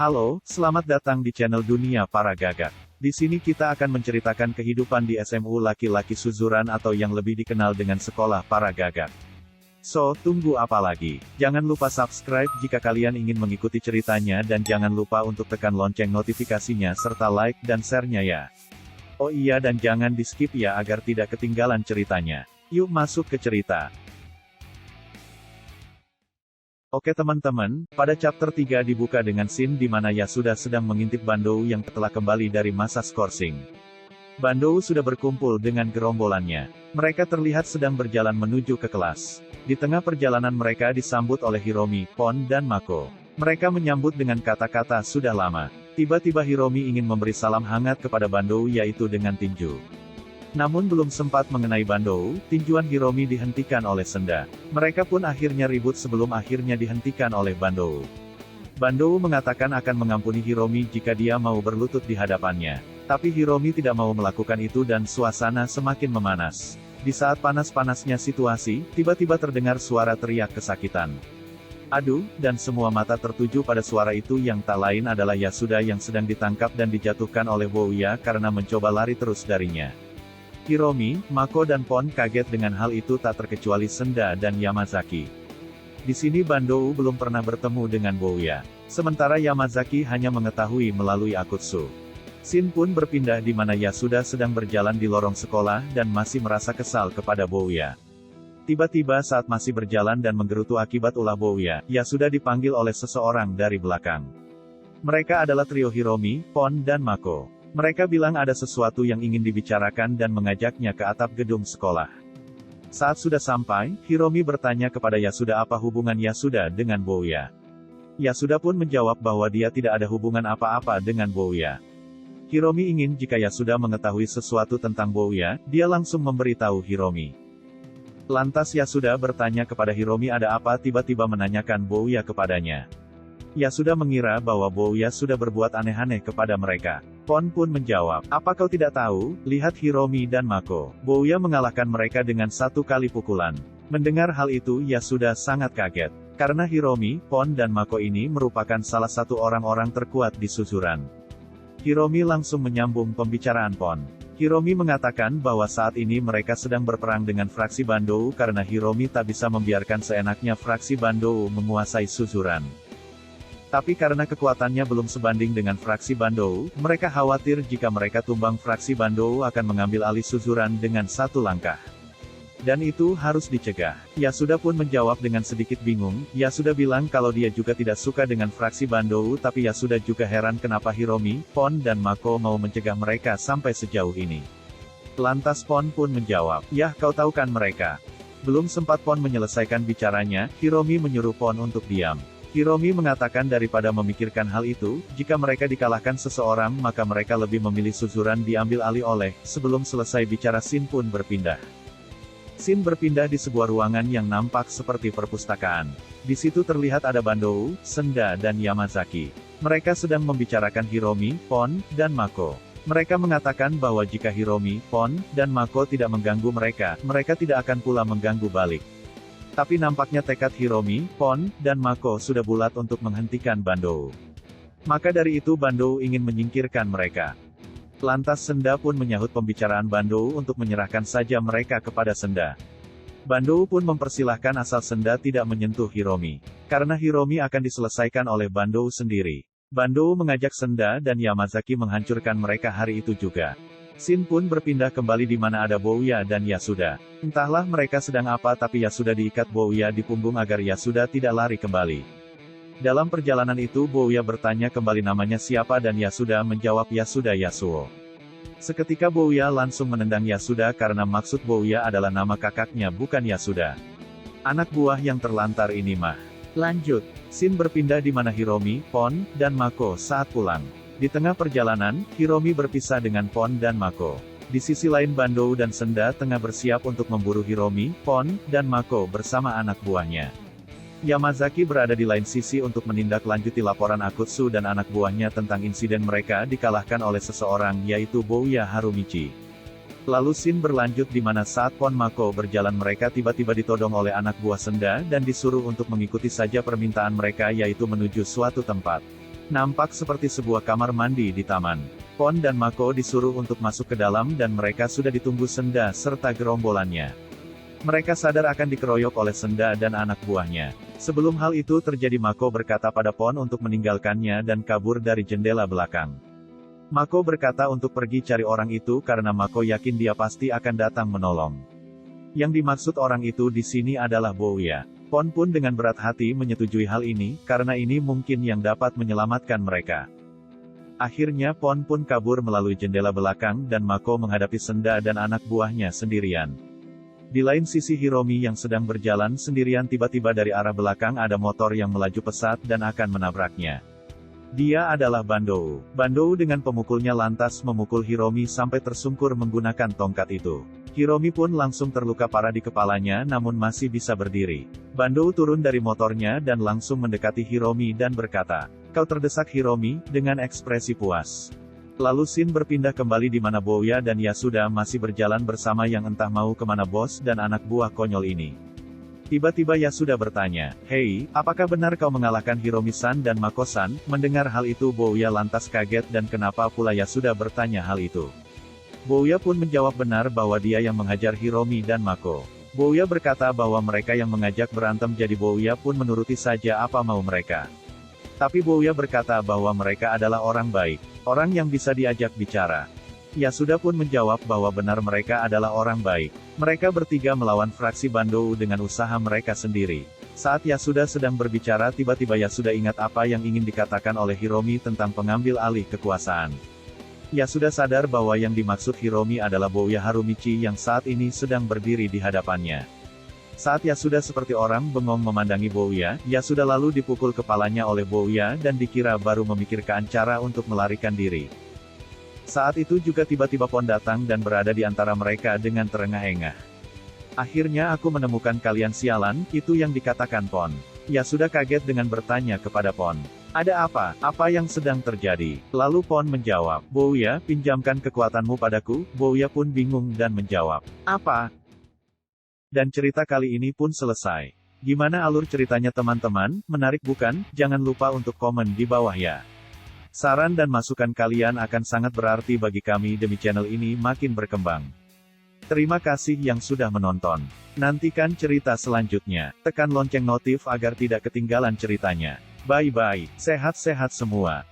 Halo, selamat datang di channel Dunia Para Gagak. Di sini kita akan menceritakan kehidupan di SMU laki-laki Suzuran atau yang lebih dikenal dengan Sekolah Para Gagak. So, tunggu apa lagi? Jangan lupa subscribe jika kalian ingin mengikuti ceritanya dan jangan lupa untuk tekan lonceng notifikasinya serta like dan share-nya ya. Oh iya dan jangan di-skip ya agar tidak ketinggalan ceritanya. Yuk masuk ke cerita. Oke teman-teman, pada chapter 3 dibuka dengan scene di mana Yasuda sedang mengintip Bandou yang telah kembali dari masa skorsing. Bandou sudah berkumpul dengan gerombolannya. Mereka terlihat sedang berjalan menuju ke kelas. Di tengah perjalanan mereka disambut oleh Hiromi, Pon dan Mako. Mereka menyambut dengan kata-kata sudah lama. Tiba-tiba Hiromi ingin memberi salam hangat kepada Bandou yaitu dengan tinju. Namun belum sempat mengenai Bandou, tinjuan Hiromi dihentikan oleh Senda. Mereka pun akhirnya ribut sebelum akhirnya dihentikan oleh Bandou. Bandou mengatakan akan mengampuni Hiromi jika dia mau berlutut di hadapannya. Tapi Hiromi tidak mau melakukan itu dan suasana semakin memanas. Di saat panas-panasnya situasi, tiba-tiba terdengar suara teriak kesakitan. Aduh, dan semua mata tertuju pada suara itu yang tak lain adalah Yasuda yang sedang ditangkap dan dijatuhkan oleh Bouya karena mencoba lari terus darinya. Hiromi, Mako dan Pon kaget dengan hal itu tak terkecuali Senda dan Yamazaki. Di sini Bandou belum pernah bertemu dengan Bouya. Sementara Yamazaki hanya mengetahui melalui Akutsu. Scene pun berpindah di mana Yasuda sedang berjalan di lorong sekolah dan masih merasa kesal kepada Bouya. Tiba-tiba saat masih berjalan dan menggerutu akibat ulah Bouya, Yasuda dipanggil oleh seseorang dari belakang. Mereka adalah trio Hiromi, Pon dan Mako. Mereka bilang ada sesuatu yang ingin dibicarakan dan mengajaknya ke atap gedung sekolah. Saat sudah sampai, Hiromi bertanya kepada Yasuda apa hubungan Yasuda dengan Bouya. Yasuda pun menjawab bahwa dia tidak ada hubungan apa-apa dengan Bouya. Hiromi ingin jika Yasuda mengetahui sesuatu tentang Bouya, dia langsung memberitahu Hiromi. Lantas Yasuda bertanya kepada Hiromi ada apa tiba-tiba menanyakan Bouya kepadanya. Yasuda mengira bahwa Bouya sudah berbuat aneh-aneh kepada mereka. Pon pun menjawab, apa kau tidak tahu, lihat Hiromi dan Mako. Bouya mengalahkan mereka dengan 1 kali pukulan. Mendengar hal itu Yasuda sangat kaget. Karena Hiromi, Pon dan Mako ini merupakan salah satu orang-orang terkuat di Suzuran. Hiromi langsung menyambung pembicaraan Pon. Hiromi mengatakan bahwa saat ini mereka sedang berperang dengan fraksi Bandou karena Hiromi tak bisa membiarkan seenaknya fraksi Bandou menguasai Suzuran. Tapi karena kekuatannya belum sebanding dengan fraksi Bandou, mereka khawatir jika mereka tumbang fraksi Bandou akan mengambil alih Suzuran dengan 1 langkah. Dan itu harus dicegah. Yasuda pun menjawab dengan sedikit bingung, Yasuda bilang kalau dia juga tidak suka dengan fraksi Bandou tapi Yasuda juga heran kenapa Hiromi, Pon dan Mako mau mencegah mereka sampai sejauh ini. Lantas Pon pun menjawab, yah kau tahu kan mereka. Belum sempat Pon menyelesaikan bicaranya, Hiromi menyuruh Pon untuk diam. Hiromi mengatakan daripada memikirkan hal itu, jika mereka dikalahkan seseorang maka mereka lebih memilih Suzuran diambil alih oleh, sebelum selesai bicara scene pun berpindah. Scene berpindah di sebuah ruangan yang nampak seperti perpustakaan. Di situ terlihat ada Bandou, Senda dan Yamazaki. Mereka sedang membicarakan Hiromi, Pon, dan Mako. Mereka mengatakan bahwa jika Hiromi, Pon, dan Mako tidak mengganggu mereka, mereka tidak akan pula mengganggu balik. Tapi nampaknya tekad Hiromi, Pon, dan Mako sudah bulat untuk menghentikan Bandou. Maka dari itu Bandou ingin menyingkirkan mereka. Lantas Senda pun menyahut pembicaraan Bandou untuk menyerahkan saja mereka kepada Senda. Bandou pun mempersilahkan asal Senda tidak menyentuh Hiromi. Karena Hiromi akan diselesaikan oleh Bandou sendiri. Bandou mengajak Senda dan Yamazaki menghancurkan mereka hari itu juga. Scene pun berpindah kembali di mana ada Bouya dan Yasuda. Entahlah mereka sedang apa tapi Yasuda diikat Bouya di punggung agar Yasuda tidak lari kembali. Dalam perjalanan itu Bouya bertanya kembali namanya siapa dan Yasuda menjawab Yasuda Yasuo. Seketika Bouya langsung menendang Yasuda karena maksud Bouya adalah nama kakaknya bukan Yasuda. Anak buah yang terlantar ini mah. Lanjut, scene berpindah di mana Hiromi, Pon, dan Mako saat pulang. Di tengah perjalanan, Hiromi berpisah dengan Pon dan Mako. Di sisi lain Bandou dan Senda tengah bersiap untuk memburu Hiromi, Pon, dan Mako bersama anak buahnya. Yamazaki berada di lain sisi untuk menindaklanjuti laporan Akutsu dan anak buahnya tentang insiden mereka dikalahkan oleh seseorang yaitu Bouya Harumichi. Lalu scene berlanjut di mana saat Pon Mako berjalan mereka tiba-tiba ditodong oleh anak buah Senda dan disuruh untuk mengikuti saja permintaan mereka yaitu menuju suatu tempat. Nampak seperti sebuah kamar mandi di taman. Pon dan Mako disuruh untuk masuk ke dalam dan mereka sudah ditunggu Senda serta gerombolannya. Mereka sadar akan dikeroyok oleh Senda dan anak buahnya. Sebelum hal itu terjadi, Mako berkata pada Pon untuk meninggalkannya dan kabur dari jendela belakang. Mako berkata untuk pergi cari orang itu karena Mako yakin dia pasti akan datang menolong. Yang dimaksud orang itu di sini adalah Bouya. Pon pun dengan berat hati menyetujui hal ini, karena ini mungkin yang dapat menyelamatkan mereka. Akhirnya Pon pun kabur melalui jendela belakang dan Mako menghadapi Senda dan anak buahnya sendirian. Di lain sisi Hiromi yang sedang berjalan sendirian, tiba-tiba dari arah belakang ada motor yang melaju pesat dan akan menabraknya. Dia adalah Bandou. Bandou dengan pemukulnya lantas memukul Hiromi sampai tersungkur menggunakan tongkat itu. Hiromi pun langsung terluka parah di kepalanya namun masih bisa berdiri. Bandou turun dari motornya dan langsung mendekati Hiromi dan berkata, "Kau terdesak Hiromi," dengan ekspresi puas. Lalu scene berpindah kembali di mana Bouya dan Yasuda masih berjalan bersama yang entah mau kemana bos dan anak buah konyol ini. Tiba-tiba Yasuda bertanya, "Hei, apakah benar kau mengalahkan Hiromi-san dan Mako-san?" Mendengar hal itu Bouya lantas kaget dan kenapa pula Yasuda bertanya hal itu. Bouya pun menjawab benar bahwa dia yang menghajar Hiromi dan Mako. Bouya berkata bahwa mereka yang mengajak berantem, jadi Bouya pun menuruti saja apa mau mereka. Tapi Bouya berkata bahwa mereka adalah orang baik, orang yang bisa diajak bicara. Yasuda pun menjawab bahwa benar mereka adalah orang baik. Mereka bertiga melawan fraksi Bandou dengan usaha mereka sendiri. Saat Yasuda sedang berbicara, tiba-tiba Yasuda ingat apa yang ingin dikatakan oleh Hiromi tentang pengambil alih kekuasaan. Yasuda sadar bahwa yang dimaksud Hiromi adalah Bouya Harumichi yang saat ini sedang berdiri di hadapannya. Saat Yasuda seperti orang bengong memandangi Bouya, Yasuda lalu dipukul kepalanya oleh Bouya dan dikira baru memikirkan cara untuk melarikan diri. Saat itu juga tiba-tiba Pon datang dan berada di antara mereka dengan terengah-engah. "Akhirnya aku menemukan kalian sialan," itu yang dikatakan Pon. Yasuda kaget dengan bertanya kepada Pon, "Ada apa? Apa yang sedang terjadi?" Lalu Pon menjawab, "Bouya, pinjamkan kekuatanmu padaku." Bouya pun bingung dan menjawab, "Apa?" Dan cerita kali ini pun selesai. Gimana alur ceritanya teman-teman? Menarik bukan? Jangan lupa untuk komen di bawah ya. Saran dan masukan kalian akan sangat berarti bagi kami demi channel ini makin berkembang. Terima kasih yang sudah menonton. Nantikan cerita selanjutnya. Tekan lonceng notif agar tidak ketinggalan ceritanya. Bye-bye, sehat-sehat semua.